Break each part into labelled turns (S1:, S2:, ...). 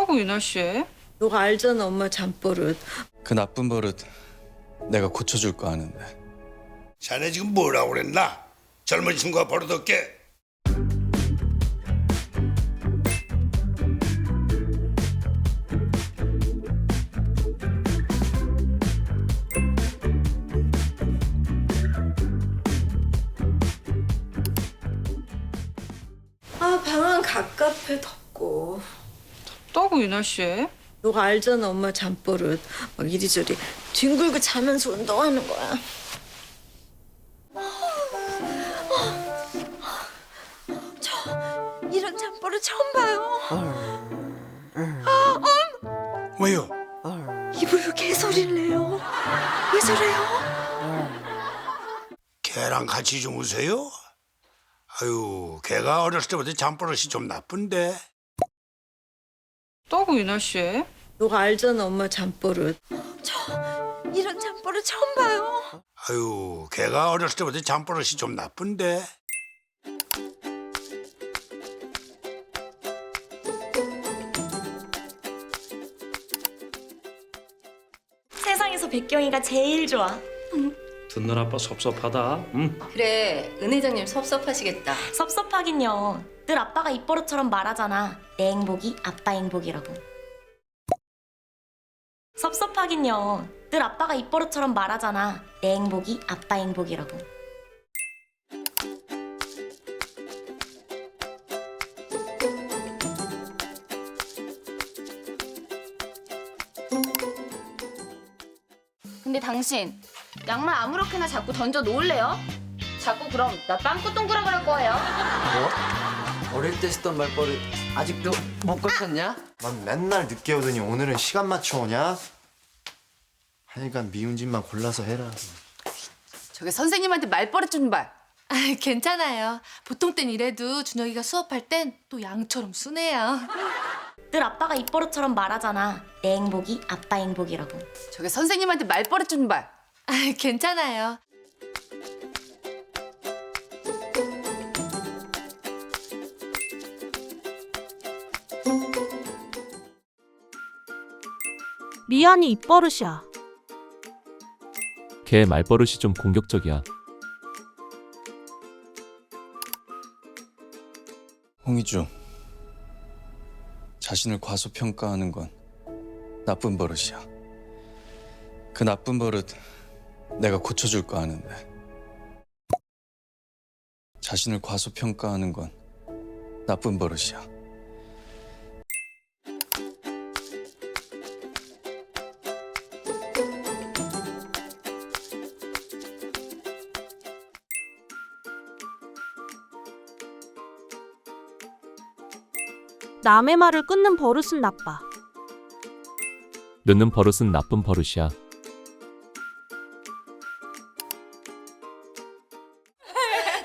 S1: 덥다고 이 날씨에?
S2: 너가 알잖아, 엄마 잠버릇.
S3: 그 나쁜 버릇 내가 고쳐줄 거 아는데.
S4: 자네 지금 뭐라고 그랬나? 젊은 친구가 버릇없게.
S2: 아, 방은 갑갑해, 덥고.
S1: 덥다고 이 날씨에?
S2: 너가 알잖아, 엄마 잠버릇. 막 이리저리 뒹굴고 자면서 운동하는 거야. 저 이런 잠버릇 처음 봐요.
S4: 왜요?
S2: 입으로 개소리를 내요. 왜 저래요?
S4: 걔랑 같이 주무세요? 아유, 걔가 어렸을 때부터 잠버릇이 좀 나쁜데.
S1: 덥다고 이 날씨에?
S2: 너가 알잖아, 엄마 잠버릇. 저 이런 잠버릇 처음 봐요.
S4: 아유, 걔가 어렸을 때부터 잠버릇이 좀 나쁜데.
S5: 세상에서 백경이가 제일 좋아.
S6: 듣는 아빠 섭섭하다. 응?
S7: 그래, 은 회장님 섭섭하시겠다.
S5: 섭섭하긴요. 늘 아빠가 입버릇처럼 말하잖아. 내 행복이 아빠 행복이라고. 섭섭하긴요. 늘 아빠가 입버릇처럼 말하잖아. 내 행복이 아빠 행복이라고.
S7: 근데 당신 양말 아무렇게나 자꾸 던져 놓을래요? 자꾸 그럼 나 빵꾸 동그라 그럴 거예요.
S8: 뭐? 어릴 때 쓰던 말버릇 아직도 못 고쳤냐?
S9: 난 맨날 늦게 오더니 오늘은 시간 맞춰 오냐? 하여간 미운 짓만 골라서 해라.
S7: 저기 선생님한테 말버릇 좀 봐. 아, 괜찮아요. 보통 땐 이래도 준혁이가 수업할 땐 또 양처럼 순해요.
S5: 늘 아빠가 입버릇처럼 말하잖아. 내 행복이 아빠 행복이라고.
S7: 저기 선생님한테 말버릇 좀 봐. 아, 괜찮아요.
S10: 미안이 입버릇이야.
S11: 걔 말버릇이 좀 공격적이야.
S3: 홍희주, 자신을 과소평가하는 건 나쁜 버릇이야. 그 나쁜 버릇 내가 고쳐줄 거 아는데. 자신을 과소평가하는 건 나쁜 버릇이야.
S10: 남의 말을 끊는 버릇은 나빠.
S11: 늦는 버릇은 나쁜 버릇이야.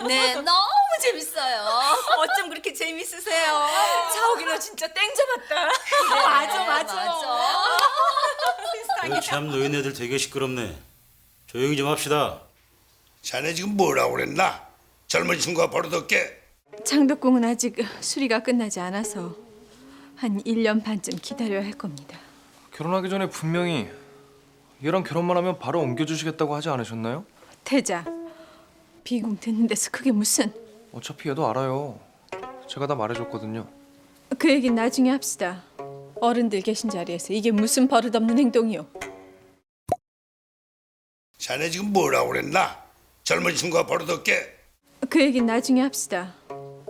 S7: 네, 너무 재밌어요. 어쩜 그렇게 재밌으세요? 자욱이 너 진짜 땡 잡았다. 맞아.
S6: 참 노인네들 되게 시끄럽네. 조용히 좀 합시다.
S4: 자네 지금 뭐라고 그랬나? 젊은 친구가 버릇없게.
S12: 창덕궁은 아직 수리가 끝나지 않아서 한 1년 반쯤 기다려야 할 겁니다.
S13: 결혼하기 전에 분명히 얘랑 결혼만 하면 바로 옮겨주시겠다고 하지 않으셨나요?
S12: 태자, 비공 듣는 데서 그게 무슨...
S13: 어차피 얘도 알아요. 제가 다 말해줬거든요.
S12: 그 얘긴 나중에 합시다. 어른들 계신 자리에서 이게 무슨 버릇없는 행동이요.
S4: 자네 지금 뭐라고 그랬나? 젊은 친구가 버릇없게.
S12: 그 얘긴 나중에 합시다.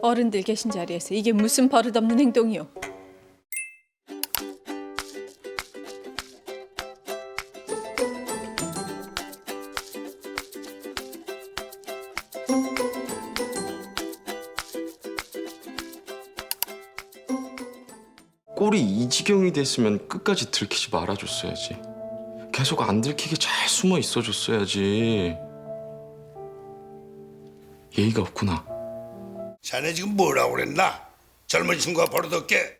S12: 어른들 계신 자리에서 이게 무슨 버릇없는 행동이요.
S14: 꼴이 이 지경이 됐으면 끝까지 들키지 말아줬어야지. 계속 안 들키게 잘 숨어 있어줬어야지. 예의가 없구나.
S4: 자네 지금 뭐라고 그랬나? 젊은 친구가 버릇없게.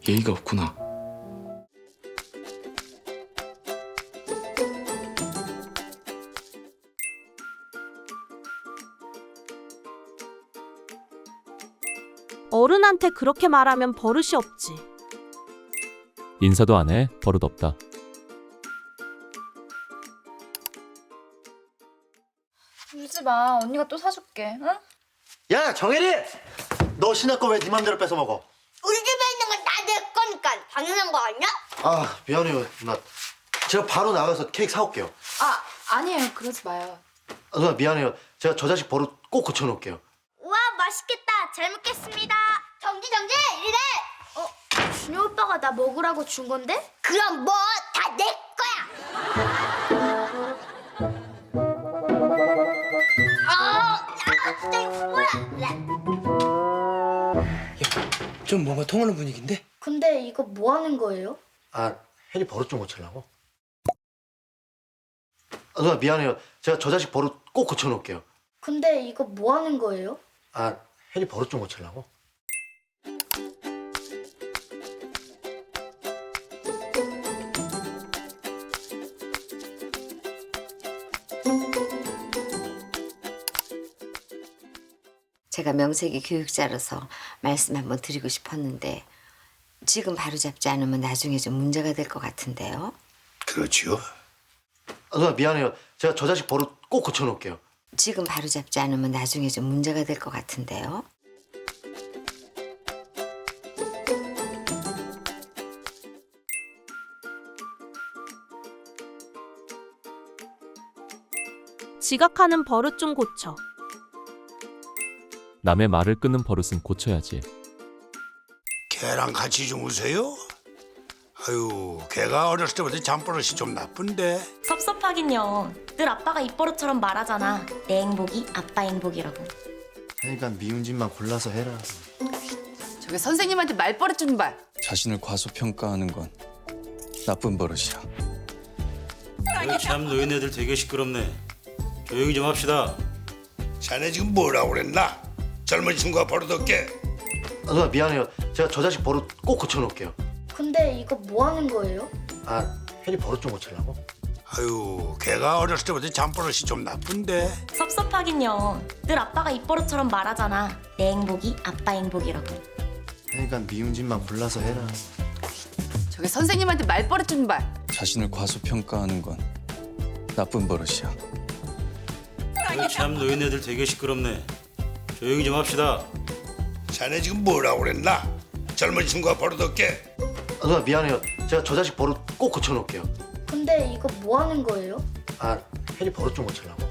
S14: 예의가 없구나.
S10: 어른한테 그렇게 말하면 버릇이 없지.
S11: 인사도 안 해. 버릇 없다.
S15: 울지 마. 언니가 또 사줄게. 응?
S9: 야 정혜리! 너 신혜 거 왜 네 맘대로 뺏어 먹어?
S2: 우리 집에 있는 건 다 내 거니까 당연한 거 아니야?
S9: 아 미안해요 누나. 제가 바로 나가서 케이크 사올게요.
S15: 아니에요. 그러지 마요.
S9: 누나 미안해요. 제가 저 자식 버릇 꼭 고쳐놓을게요.
S2: 우와 맛있겠다. 잘 먹겠습니다. 정지 이래. 준호 오빠가 나 먹으라고 준 건데? 그럼 뭐 다 내 거야.
S8: 좀 뭔가 통하는 분위기인데?
S2: 근데 이거 뭐 하는 거예요?
S9: 아 혜리 버릇 좀 고치려고. 누나 미안해요. 제가 저 자식 버릇 꼭 고쳐놓을게요.
S2: 근데 이거 뭐 하는 거예요?
S9: 아 혜리 버릇 좀 고치려고.
S16: 제가 명색이 교육자라서 말씀 한번 드리고 싶었는데 지금 바로잡지 않으면 나중에 좀 문제가 될 것 같은데요.
S4: 그렇지요.
S9: 누나 미안해요. 제가 저 자식 버릇 꼭 고쳐놓을게요.
S16: 지금 바로잡지 않으면 나중에 좀 문제가 될 것 같은데요.
S10: 지각하는 버릇 좀 고쳐.
S11: 남의 말을 끊는 버릇은 고쳐야지.
S4: 걔랑 같이 주무세요? 아유, 걔가 어렸을 때부터 잠버릇이 좀 나쁜데.
S5: 섭섭하긴요. 늘 아빠가 입버릇처럼 말하잖아. 내 행복이 아빠 행복이라고.
S9: 하여간 미운 짓만 골라서 해라.
S7: 저게 선생님한테 말버릇 좀 봐.
S3: 자신을 과소평가하는 건 나쁜 버릇이야.
S6: 참 노인네들 되게 시끄럽네. 조용히 좀 합시다.
S4: 자네 지금 뭐라고 그랬나? 젊은 친구가 버릇없게.
S9: 누나 미안해요. 제가 저 자식 버릇 꼭 고쳐놓을게요.
S2: 근데 이거 뭐 하는 거예요?
S9: 아 혜리 버릇 좀 고치려고.
S4: 아유, 걔가 어렸을 때부터 잠버릇이 좀 나쁜데.
S5: 섭섭하긴요. 늘 아빠가 입버릇처럼 말하잖아. 내 행복이 아빠 행복이라고.
S9: 하여간 미운 짓만 골라서 해라.
S7: 저게 선생님한테 말버릇 좀 봐.
S3: 자신을 과소평가하는 건 나쁜 버릇이야.
S6: 참 노인네들 되게 시끄럽네. 조용히 좀 합시다.
S4: 자네 지금 뭐라고 그랬나? 젊은 친구가 버릇없게.
S9: 누나 미안해요. 제가 저 자식 버릇 꼭 고쳐놓을게요.
S2: 근데 이거 뭐 하는 거예요?
S9: 아 혜리 버릇 좀 고치려고.